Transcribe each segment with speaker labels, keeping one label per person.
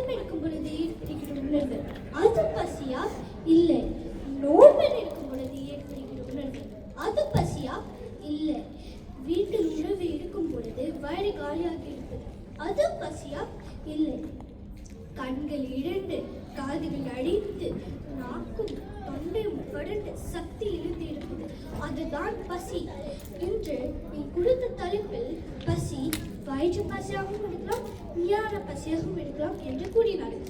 Speaker 1: நோன்பு இருக்கும் பொழுது ஏற்படுகிற உணர்வு அது பசியா? இல்லை. நோன்பு இருக்கும் பொழுது ஏற்படுகிற உணர்வு அது பசியா? இல்லை. வீட்டில் உணவு இருக்கும் பொழுது வயிறு காலியாக இருப்பது அது பசியா? இல்லை. கண்கள் இரண்டு, காதுகள் அடித்து, நாக்கும் தொண்டையும் வறண்டு சக்தி இழுந்து இருப்பது அதுதான் பசி. இன்று நீ கொடுத்த தலைப்பில் பசி வயிற்று பசியாகவும் இருக்கலாம், ஞான பசியாகவும் இருக்கலாம் என்று கூறினார்கள்.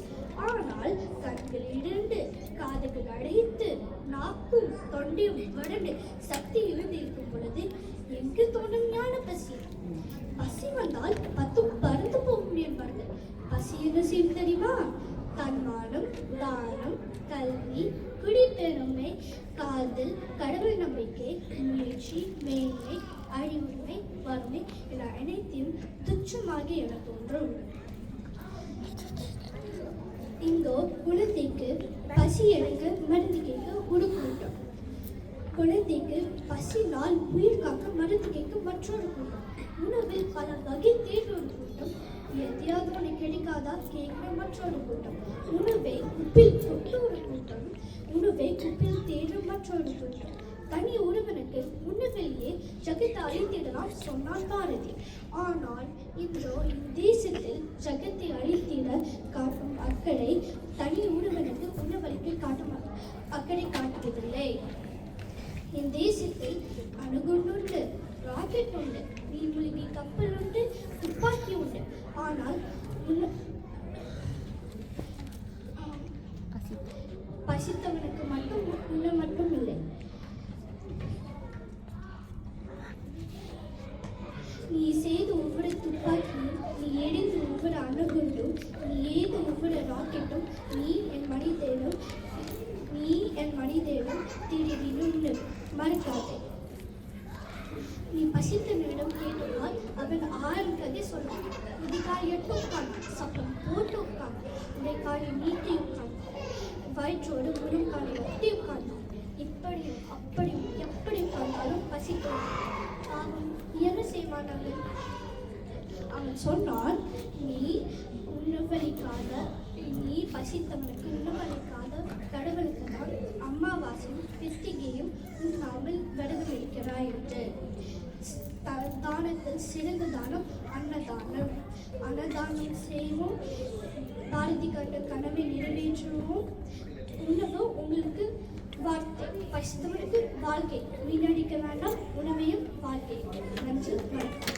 Speaker 1: ஆனால் கண்கள் இரண்டு, காதுகள் அடைத்து, நாக்கும் தொண்டையும் வறண்டு சக்தி இழுந்து இருக்கும் பொழுது எங்கு தோன்றும் ஞான பசி? பசி வந்தால் 10 பறந்து போகும் என்பார்கள். பசி என்ன செய்யும் தெரியுமா? தன்மானம், தானம், கல்வி, குடிப்பெருமை, காதல், கடவுள் நம்பிக்கை, முயற்சி, மேன்மை, அறிவுரிமை, வறுமை என அனைத்தையும் துச்சமாக என தோன்றும். இங்கோ குழந்தைக்கு பசி எடுக்க மருந்து கேட்க ஒரு கூட்டம், குழந்தைக்கு பசினால் உயிர் காக்க மருந்து கேட்க மற்றொரு கூட்டம், உணவில் பல வகை தேர்வு ஒரு கூட்டம், எதையாவது உனக்கு கிடைக்காதா கேட்கிற மற்றொரு கூட்டம், உணவை குப்பில் கொட்டு ஒரு கூட்டம், உணவை குப்பில் தேடும் மற்றொரு கூட்டம். தனி ஒருவனுக்கு உணவிலேயே ஜகத்தை அழித்திடலாம் சொன்னார் பாரதி. ஆனால் இன்றோ இத்தேசத்தில் ஜகத்தை அழித்திட காட்டும் அக்கறை தனி ஒருவனுக்கு உணவளிக்க காட்டும் அக்கறை காட்டுவதில்லை. இந்த தேசத்தில் அணுகுண்டு உண்டு, ராக்கெட் உண்டு, நீர்மூழ்கி கப்பல் உண்டு, துப்பாக்கி உண்டு. ஆனால் பசித்தவனுக்கு மட்டும் உண்ண மட்டும் இல்லை. நீ செய்த ஒவ்வொரு துப்பாக்கியும், நீ எரிந்த ஒவ்வொரு அணுகுண்டும், நீ ஏத ஒவ்வொரு ராக்கெட்டும் நீ என் மனிதனும் திடீரென மறக்காதே. நீ பசித்தவனிடம் கேட்டால் அவன் 1000 கதை சொல்லுவான். இதைக்காய் எட்டு உட்காந்து, சப்பம் போட்டு உட்காந்து, இதைக்காயை நீட்டி உட்காந்து, வயிற்றோடு முழுக்காலை ஒட்டி உட்கார்ந்தான். இப்படியும் அப்படியும் எப்படி உட்கார்ந்தாலும் பசிக்கிறான். அவன் என்ன செய்வான்? அவன் சொன்னான், நீ உணவளிக்காத, நீ பசித்தவனுக்கு உணவளிக்காத கடவுளுக்கு தான் அம்மாவாசையும் கிருத்திகையும் உண்ணாமல் விரதம் இருக்கிறாய் என்று. தானத்தில் சிறந்த தானம் அன்னதானம். அன்னதானம் செய்வோம், பாரதி கண்ட கனவை நிறைவேற்றுவோம். உணவு உங்களுக்கு வாழ்க்கை, பசித்தவனுக்கு வாழ்க்கை. வீணடிக்க வேண்டாம் உணவையும் வாழ்க்கை. நன்றி, வணக்கம்.